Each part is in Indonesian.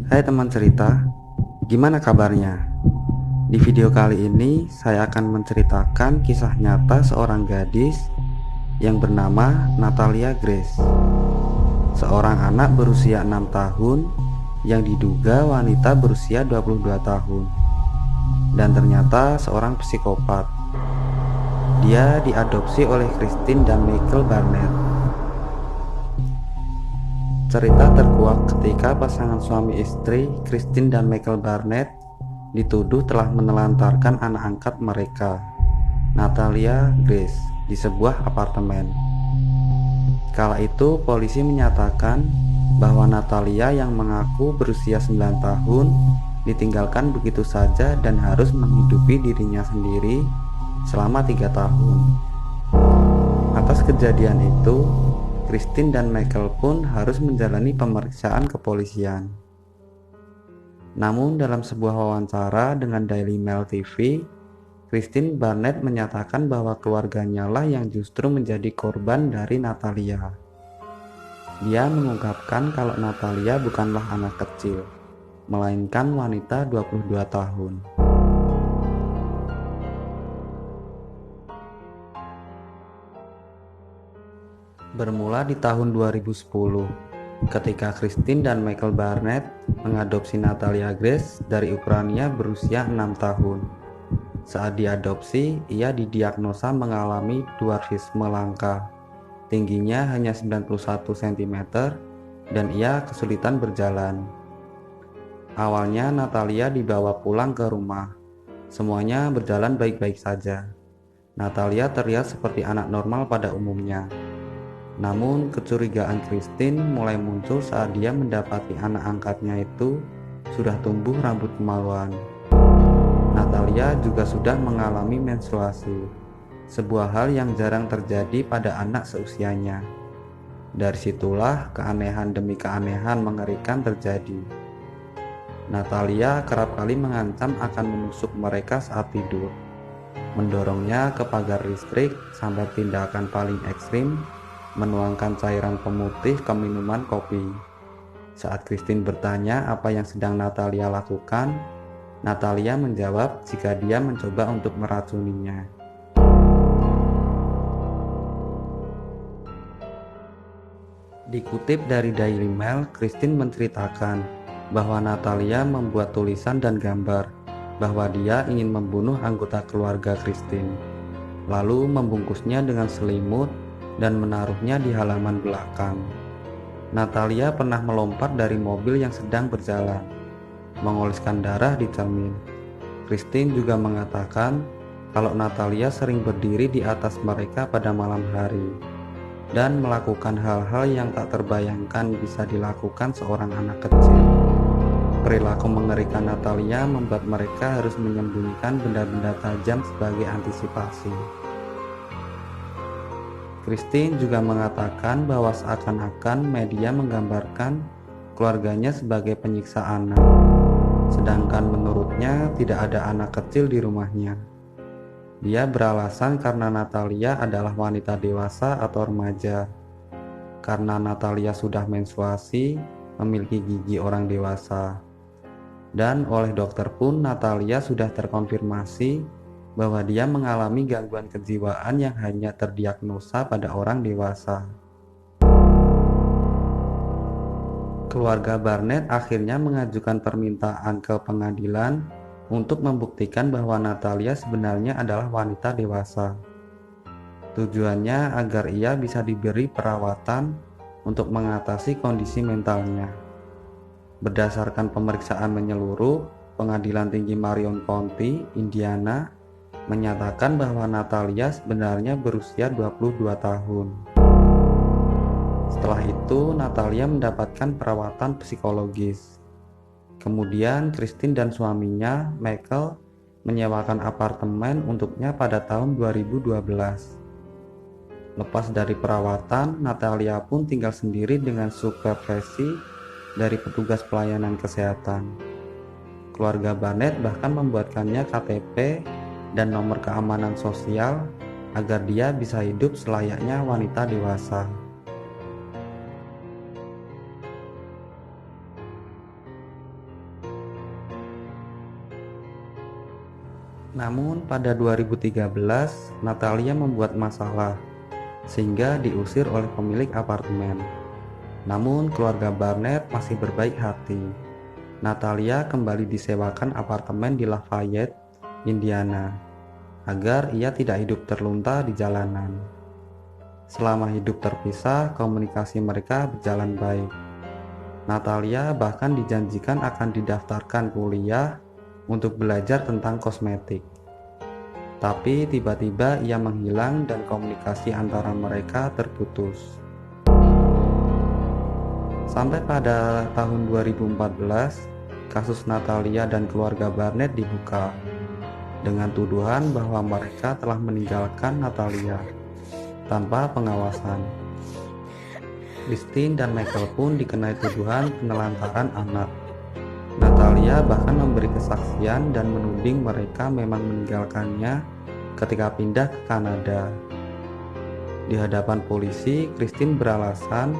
Hai teman cerita, gimana kabarnya? Di video kali ini saya akan menceritakan kisah nyata seorang gadis yang bernama Natalia Grace. Seorang anak berusia 6 tahun yang diduga wanita berusia 22 tahun. Dan ternyata seorang psikopat. Dia diadopsi oleh Christine dan Michael Barnett. Cerita terkuak ketika pasangan suami istri Christine dan Michael Barnett dituduh telah menelantarkan anak angkat mereka, Natalia Grace, di sebuah apartemen. Kala itu polisi menyatakan bahwa Natalia yang mengaku berusia 9 tahun ditinggalkan begitu saja dan harus menghidupi dirinya sendiri selama 3 tahun. Atas kejadian itu, Christine dan Michael pun harus menjalani pemeriksaan kepolisian. Namun dalam sebuah wawancara dengan Daily Mail TV, Christine Barnett menyatakan bahwa keluarganya lah yang justru menjadi korban dari Natalia. Dia mengungkapkan kalau Natalia bukanlah anak kecil, melainkan wanita 22 tahun. Bermula di tahun 2010, ketika Christine dan Michael Barnett mengadopsi Natalia Grace dari Ukraina berusia 6 tahun. Saat diadopsi, ia didiagnosa mengalami dwarfisme langka. Tingginya hanya 91 cm dan ia kesulitan berjalan. Awalnya Natalia dibawa pulang ke rumah. Semuanya berjalan baik-baik saja. Natalia terlihat seperti anak normal pada umumnya. Namun kecurigaan Christine mulai muncul saat dia mendapati anak angkatnya itu sudah tumbuh rambut kemaluan. Natalia juga sudah mengalami menstruasi, sebuah hal yang jarang terjadi pada anak seusianya. Dari situlah keanehan demi keanehan mengerikan terjadi. Natalia kerap kali mengancam akan menusuk mereka saat tidur, mendorongnya ke pagar listrik sampai tindakan paling ekstrim, menuangkan cairan pemutih ke minuman kopi. Saat Christine bertanya apa yang sedang Natalia lakukan, Natalia menjawab jika dia mencoba untuk meracuninya. Dikutip dari Daily Mail, Christine menceritakan bahwa Natalia membuat tulisan dan gambar bahwa dia ingin membunuh anggota keluarga Christine, lalu membungkusnya dengan selimut dan menaruhnya di halaman belakang. Natalia pernah melompat dari mobil yang sedang berjalan, mengoleskan darah di cermin. Christine juga mengatakan kalau Natalia sering berdiri di atas mereka pada malam hari dan melakukan hal-hal yang tak terbayangkan bisa dilakukan seorang anak kecil. Perilaku mengerikan Natalia membuat mereka harus menyembunyikan benda-benda tajam sebagai antisipasi. Christine juga mengatakan bahwa seakan-akan media menggambarkan keluarganya sebagai penyiksa anak, sedangkan menurutnya tidak ada anak kecil di rumahnya. Dia beralasan karena Natalia adalah wanita dewasa atau remaja. Karena Natalia sudah menstruasi, memiliki gigi orang dewasa. Dan oleh dokter pun Natalia sudah terkonfirmasi bahwa dia mengalami gangguan kejiwaan yang hanya terdiagnosa pada orang dewasa. Keluarga Barnett akhirnya mengajukan permintaan ke pengadilan untuk membuktikan bahwa Natalia sebenarnya adalah wanita dewasa. Tujuannya agar ia bisa diberi perawatan untuk mengatasi kondisi mentalnya. Berdasarkan pemeriksaan menyeluruh, Pengadilan Tinggi Marion County, Indiana, menyatakan bahwa Natalia sebenarnya berusia 22 tahun. Setelah itu, Natalia mendapatkan perawatan psikologis. Kemudian, Christine dan suaminya, Michael, menyewakan apartemen untuknya pada tahun 2012. Lepas dari perawatan, Natalia pun tinggal sendiri dengan supervisi dari petugas pelayanan kesehatan. Keluarga Barnett bahkan membuatkannya KTP dan nomor keamanan sosial agar dia bisa hidup selayaknya wanita dewasa. Namun pada 2013, Natalia membuat masalah sehingga diusir oleh pemilik apartemen. Namun keluarga Barnett masih berbaik hati. Natalia kembali disewakan apartemen di Lafayette, Indiana, agar ia tidak hidup terlunta di jalanan. Selama hidup terpisah, komunikasi mereka berjalan baik. Natalia bahkan dijanjikan akan didaftarkan kuliah untuk belajar tentang kosmetik. Tapi tiba-tiba ia menghilang dan komunikasi antara mereka terputus. Sampai pada tahun 2014, kasus Natalia dan keluarga Barnett dibuka dengan tuduhan bahwa mereka telah meninggalkan Natalia tanpa pengawasan. Christine dan Michael pun dikenai tuduhan penelantaran anak. Natalia bahkan memberi kesaksian dan menuding mereka memang meninggalkannya ketika pindah ke Kanada. Di hadapan polisi, Christine beralasan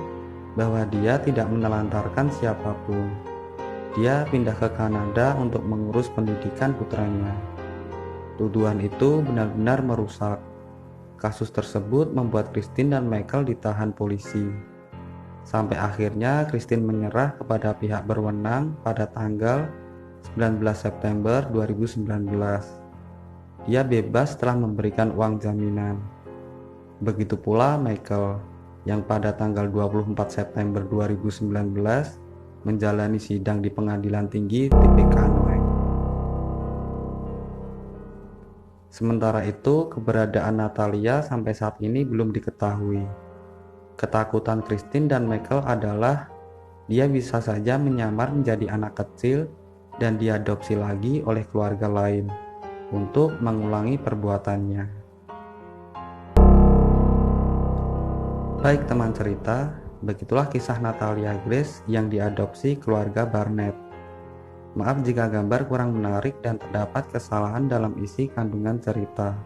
bahwa dia tidak menelantarkan siapapun. Dia pindah ke Kanada untuk mengurus pendidikan putranya. Tuduhan itu benar-benar merusak. Kasus tersebut membuat Christine dan Michael ditahan polisi. Sampai akhirnya Christine menyerah kepada pihak berwenang pada tanggal 19 September 2019. Dia bebas setelah memberikan uang jaminan. Begitu pula Michael, yang pada tanggal 24 September 2019 menjalani sidang di Pengadilan Tinggi Tippecanoe. Sementara itu, keberadaan Natalia sampai saat ini belum diketahui. Ketakutan Christine dan Michael adalah dia bisa saja menyamar menjadi anak kecil dan diadopsi lagi oleh keluarga lain untuk mengulangi perbuatannya. Baik teman cerita, begitulah kisah Natalia Grace yang diadopsi keluarga Barnett. Maaf jika gambar kurang menarik dan terdapat kesalahan dalam isi kandungan cerita.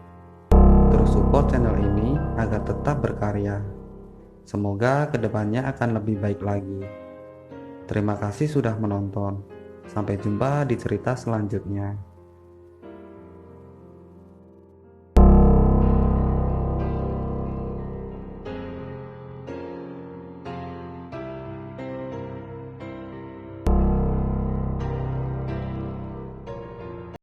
Terus support channel ini agar tetap berkarya. Semoga kedepannya akan lebih baik lagi. Terima kasih sudah menonton. Sampai jumpa di cerita selanjutnya.